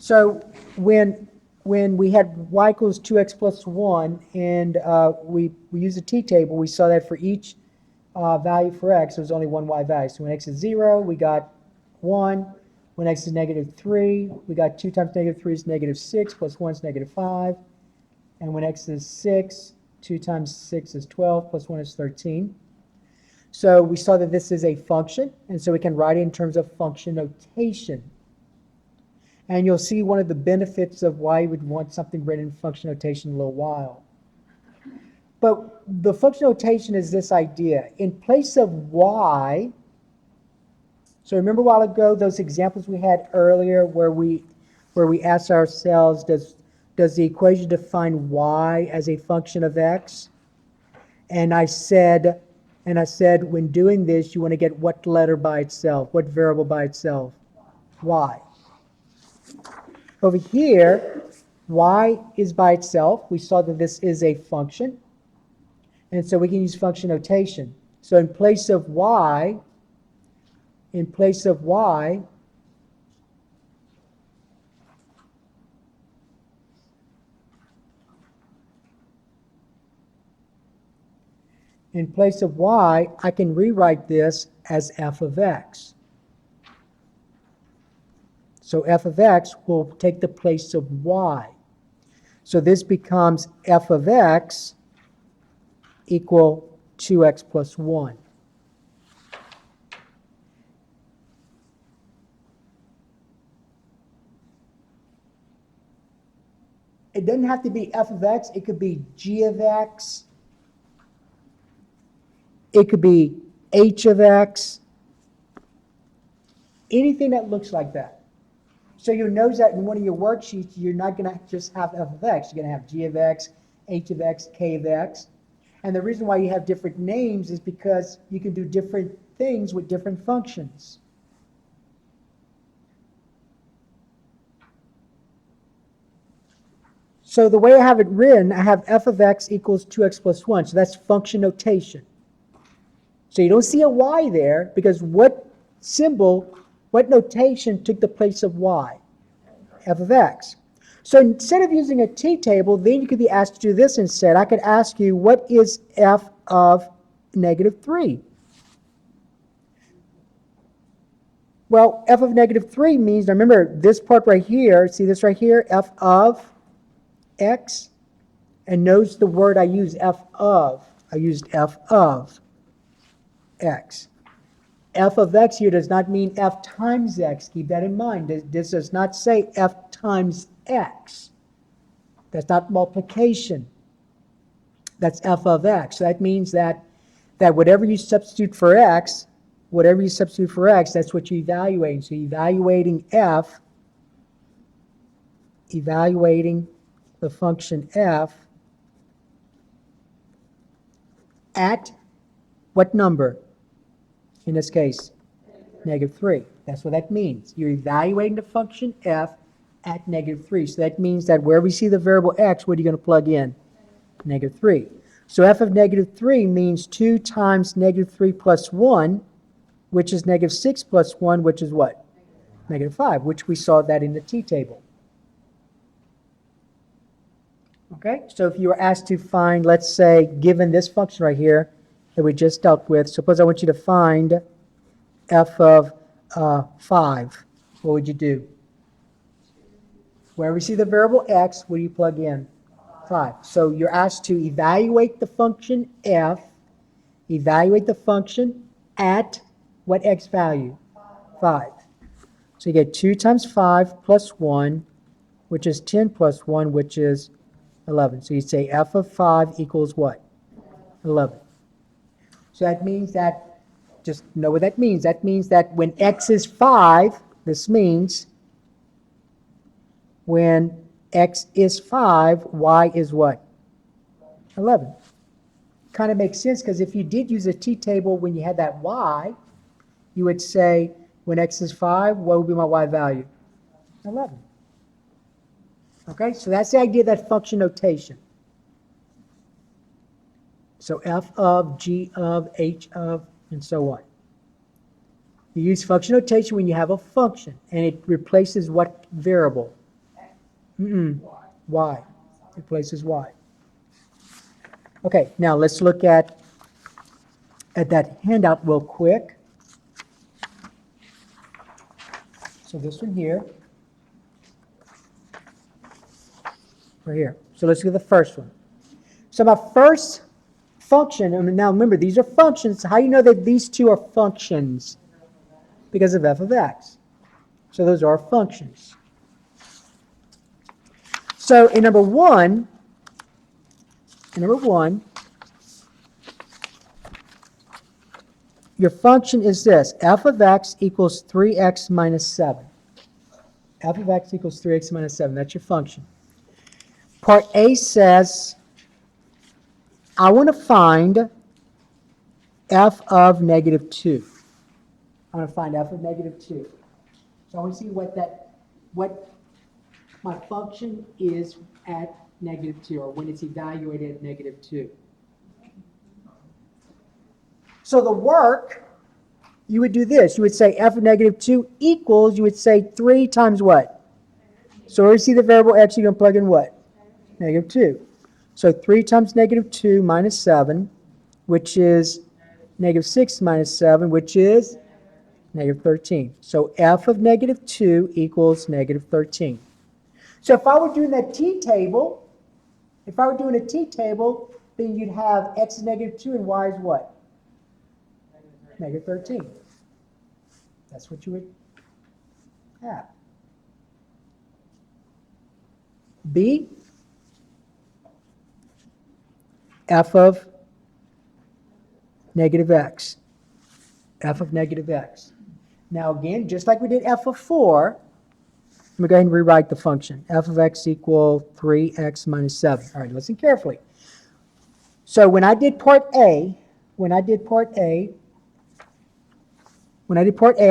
So when we had y equals 2x plus 1, and we used a t-table, we saw that for each value for x, there was only one y value. So when x is 0, we got 1. When x is negative 3, we got 2 times negative 3 is negative 6, plus 1 is negative 5. And when x is 6, 2 times 6 is 12, plus 1 is 13. So we saw that this is a function, and so we can write it in terms of function notation. And you'll see one of the benefits of why you would want something written in function notation in a little while. But the function notation is this idea. In place of y, so remember a while ago those examples we had earlier where we asked ourselves, does the equation define y as a function of x? And I said, when doing this, you want to get what letter by itself, what variable by itself? Y. Over here, y is by itself. We saw that this is a function. And so we can use function notation. So in place of y, in place of y, I can rewrite this as f of x. So f of x will take the place of y. So this becomes f of x equal 2x plus 1. It doesn't have to be f of x. It could be g of x. It could be h of x. Anything that looks like that. So you'll notice that in one of your worksheets, you're not going to just have f of x. You're going to have g of x, h of x, k of x. And the reason why you have different names is because you can do different things with different functions. So the way I have it written, I have f of x equals 2x plus 1. So that's function notation. So you don't see a y there because what symbol, what notation took the place of y? F of x. So instead of using a t-table, then you could be asked to do this instead. I could ask you, what is f of negative 3? Well, f of negative 3 means, now remember, this part right here, see this right here, f of x? And notice the word I use, f of. I used f of x. F of x here does not mean f times x. Keep that in mind. This does not say f times x. That's not multiplication. That's f of x. So that means that whatever you substitute for x, that's what you're evaluating. So evaluating f, evaluating the function f at what number? In this case, negative 3. That's what that means. You're evaluating the function f at negative 3. So that means that wherever you see the variable x, what are you going to plug in? Negative 3. So f of negative 3 means 2 times negative 3 plus 1, which is negative 6 plus 1, which is what? Negative 5, which we saw that in the t-table. Okay, so if you were asked to find, let's say, given this function right here that we just dealt with, suppose I want you to find f of 5. What would you do? Wherever you see the variable x, what do you plug in? 5. So you're asked to evaluate the function f, evaluate the function at what x value? 5. So you get 2 times 5 plus 1, which is 10 plus 1, which is 11. So you say f of 5 equals what? 11. So that means that, just know what that means. That means that when x is 5, this means when x is 5, y is what? 11. Kind of makes sense because if you did use a t-table when you had that y, you would say when x is 5, what would be my y value? 11. Okay, so that's the idea of that function notation. So f of, g of, h of, and so on. You use function notation when you have a function, and it replaces what variable? Y. Replaces Y. Okay, now let's look at that handout real quick. So this one here. Right here. So let's look at the first one. So my first function, and now remember, these are functions. How do you know that these two are functions? Because of f of x. So those are functions. So in number one, your function is this. F of x equals 3x minus 7. F of x equals 3x minus 7. That's your function. Part A says, I want to find f of negative 2. I want to find f of negative 2. So I want to see what my function is at negative 2, or when it's evaluated at negative 2. So the work, you would do this. You would say f of negative 2 equals, you would say 3 times what? So where you see the variable x, you're going to plug in what? Negative 2. So 3 times negative 2 minus 7, which is negative 6 minus 7, which is negative 13. So f of negative 2 equals negative 13. So if I were doing that t-table, then you'd have x is negative 2 and y is what? Negative 13. That's what you would have. B, f of negative x. F of negative x. Now again, just like we did f of 4, let me go ahead and rewrite the function. F of x equal 3x minus 7. All right, listen carefully. So when I did part A, I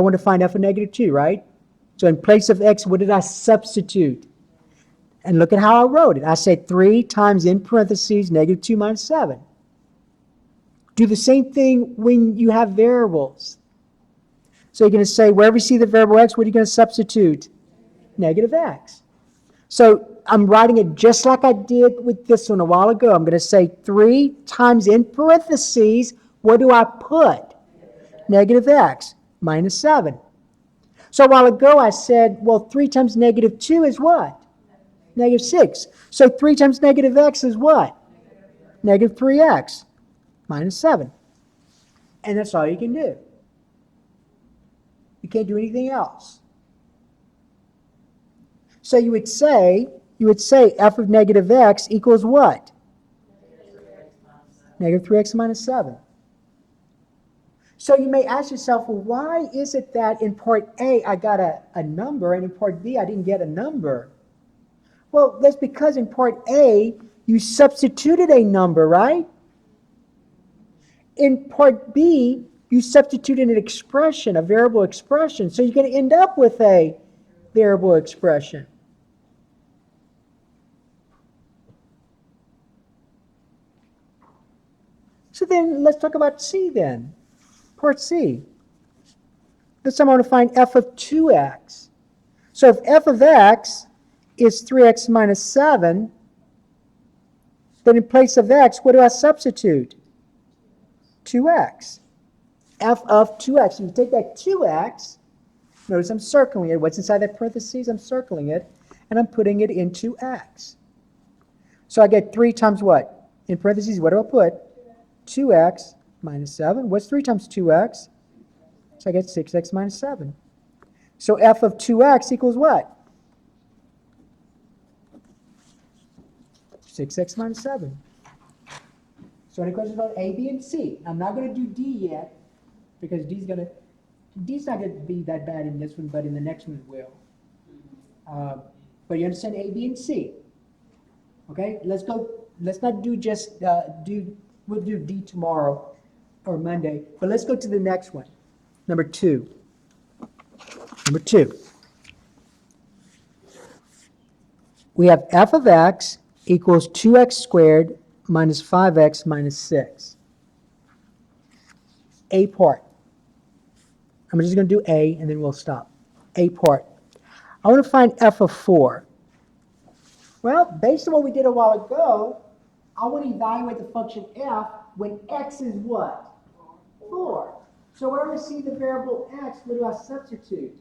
want to find f of negative 2, right? So in place of x, what did I substitute? And look at how I wrote it. I said 3 times in parentheses negative 2 minus 7. Do the same thing when you have variables. So you're going to say, wherever you see the variable x, what are you going to substitute? Negative x. So I'm writing it just like I did with this one a while ago. I'm going to say 3 times in parentheses, what do I put? Negative x minus 7. So a while ago I said, well, 3 times negative 2 is what? Negative 6. So 3 times negative x is what? Negative 3x minus 7. And that's all you can do. You can't do anything else. So you would say f of negative x equals what? Negative 3x minus 7. So you may ask yourself, well, why is it that in part A I got a number and in part B I didn't get a number? Well, that's because in part A you substituted a number, right? In part B you substituted an expression, a variable expression. So you're going to end up with a variable expression. So then let's talk about C then. Part C. This time I want to find f of 2x. So if f of x is 3x minus 7, then in place of x, what do I substitute? 2x. F of 2x. You take that 2x, notice I'm circling it. What's inside that parentheses? I'm circling it, and I'm putting it into x. So I get 3 times what? In parentheses, what do I put? 2x minus 7. What's 3 times 2x? So I get 6x minus 7. So f of 2x equals what? 6x minus 7. So any questions about A, B, and C? I'm not going to do D yet, because D's not going to be that bad in this one, but in the next one it will. But you understand A, B, and C. Okay, let's not do just, we'll do D tomorrow or Monday, but let's go to the next one. Number 2. We have f of x equals 2x squared minus 5x minus 6. A part. I'm just going to do A and then we'll stop. A part. I want to find f of 4. Well, based on what we did a while ago, I want to evaluate the function f when x is what? 4. So wherever I see the variable x, what do I substitute?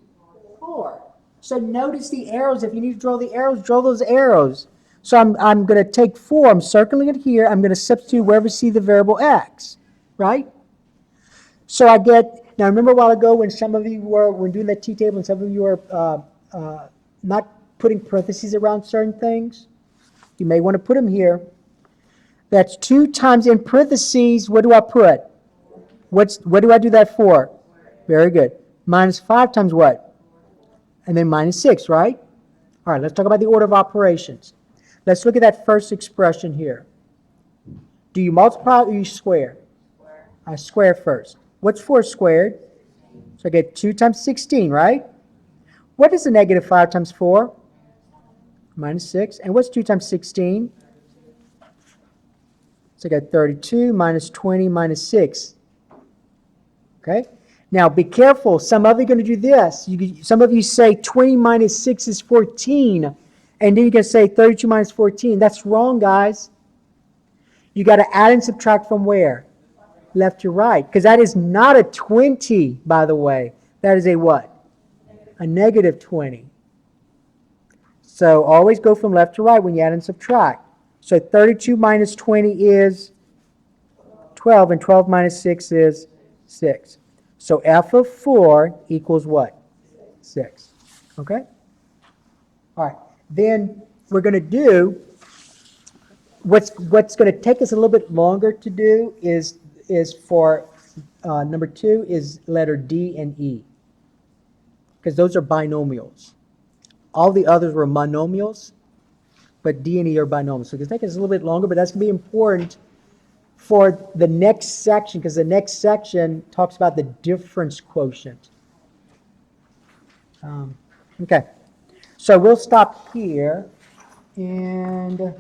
4. So notice the arrows. If you need to draw the arrows, draw those arrows. So I'm going to take 4. I'm circling it here. I'm going to substitute wherever I see the variable x. Right? So I get, now remember a while ago when some of you were doing that t-table and some of you were not putting parentheses around certain things? You may want to put them here. That's 2 times in parentheses, what do I put? What do I do that for? Very good. Minus 5 times what? And then minus 6, right? All right, let's talk about the order of operations. Let's look at that first expression here. Do you multiply or you square? I square first. What's 4 squared? So I get 2 times 16, right? What is the negative 5 times 4? Minus 6. And what's 2 times 16? So I got 32 minus 20 minus 6. Okay? Now be careful. Some of you are going to do this. Some of you say 20 minus 6 is 14. And then you can say 32 minus 14. That's wrong, guys. You got to add and subtract from where? Left to right. Because that is not a 20, by the way. That is a what? A negative 20. So always go from left to right when you add and subtract. So 32 minus 20 is 12, and 12 minus 6 is 6. So f of 4 equals what? 6. Okay? All right. Then we're going to do, what's going to take us a little bit longer to do is for number 2 is letter D and E. Because those are binomials. All the others were monomials, but D and E are binomials. So it's going to take us a little bit longer, but that's going to be important for the next section, because the next section talks about the difference quotient. Okay, so we'll stop here, and